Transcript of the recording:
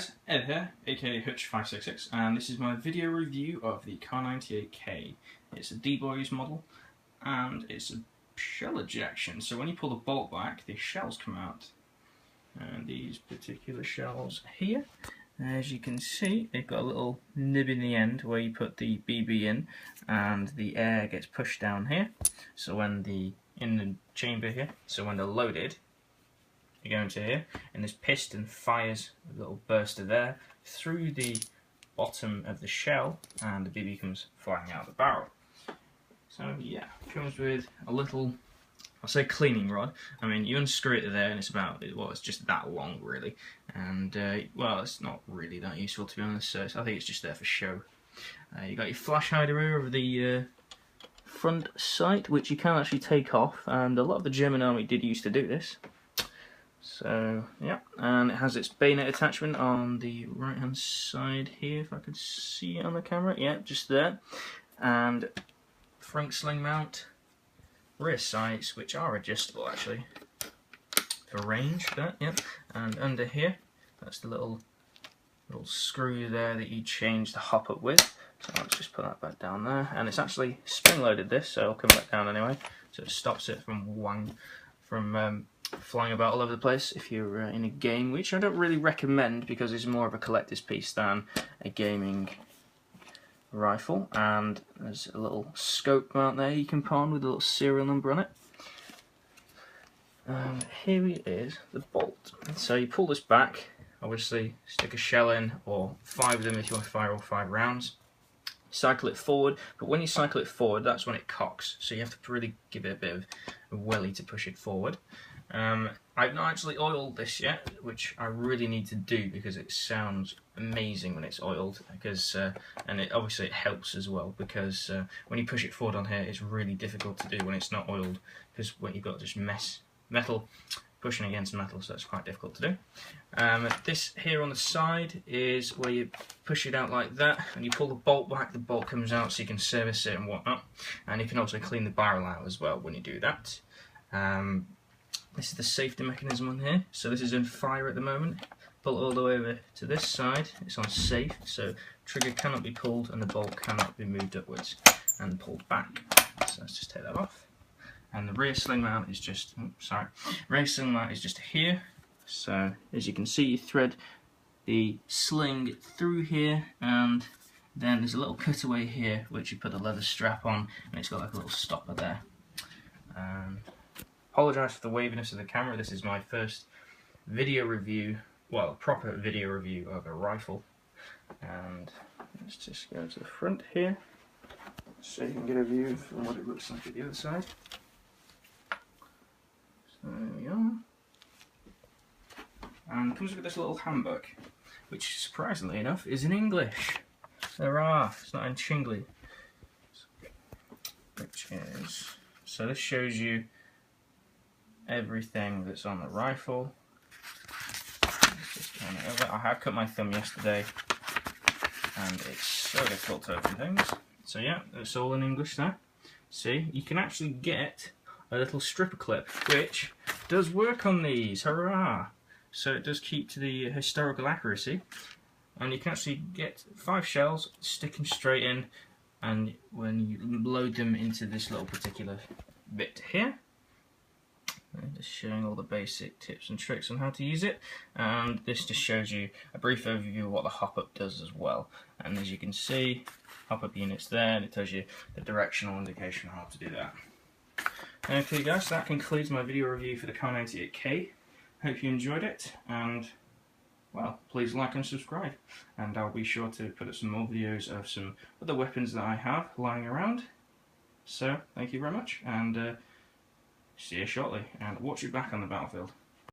guys, Ed here, aka Hutch566, and this is my video review of the Kar98K. It's a Dboys model, and it's a shell ejection, so when you pull the bolt back, the shells come out. And these particular shells here, as you can see, they've got a little nib in the end where you put the BB in, and the air gets pushed down here, so when in the chamber here, so when they're loaded, you go into here, and this piston fires a little burst of air through the bottom of the shell, and the BB comes flying out of the barrel. So yeah, it comes with a little, I'll say cleaning rod. I mean, you unscrew it there, and it's about, well, it's just that long really, and well, it's not really that useful to be honest. So I think it's just there for show. You got your flash hider here over the front sight, which you can actually take off, and a lot of the German army did used to do this. So yeah, and it has its bayonet attachment on the right hand side here, if I could see it on the camera. Yeah, just there. And front sling mount, rear sights, which are adjustable actually for range. That, yeah. And under here, that's the little screw there that you change the hop up with. So let's just put that back down there. And it's actually spring loaded, this, so it'll come back down anyway. So it stops it from flying about all over the place if you're in a game, which I don't really recommend because it's more of a collector's piece than a gaming rifle. And there's a little scope mount there you can pawn with a little serial number on it. And here is the bolt. So you pull this back, obviously stick a shell in, or 5 of them if you want to fire all 5 rounds. Cycle it forward, but when you cycle it forward, that's when it cocks, so you have to really give it a bit of a welly to push it forward. I've not actually oiled this yet, which I really need to do because it sounds amazing when it's oiled. Because and obviously it helps as well, because when you push it forward on here, it's really difficult to do when it's not oiled, because when you've got just metal pushing against metal, so it's quite difficult to do. This here on the side is where you push it out like that, and you pull the bolt back, the bolt comes out so you can service it and whatnot. And you can also clean the barrel out as well when you do that. This is the safety mechanism on here, so this is in fire at the moment. Pull it all the way over to this side, it's on safe, so trigger cannot be pulled and the bolt cannot be moved upwards and pulled back. So let's just take that off. And the rear sling mount is just, rear sling mount is just here. So as you can see, you thread the sling through here, and then there's a little cutaway here which you put the leather strap on, and it's got like a little stopper there. Apologise for the waviness of the camera. This is my first video review, well, proper video review of a rifle. And let's just go to the front here so you can get a view of what it looks like at the other side. So there we are. And it comes with this little handbook, which surprisingly enough is in English. Hurrah! It's not in Chingly. Which is, so this shows you everything that's on the rifle. Just turn it over. I have cut my thumb yesterday, and it's so difficult to open things. So yeah, it's all in English there. See, you can actually get a little stripper clip, which does work on these. Hurrah! So it does keep to the historical accuracy, and you can actually get 5 shells, stick them straight in, and when you load them into this little particular bit here, just showing all the basic tips and tricks on how to use it, and this just shows you a brief overview of what the hop-up does as well. And as you can see, hop-up units there, and it tells you the directional indication on how to do that. Okay guys, so that concludes my video review for the Kar98K. Hope you enjoyed it, and well, please like and subscribe, and I'll be sure to put up some more videos of some other weapons that I have lying around. So thank you very much, and see you shortly, and watch your back on the battlefield.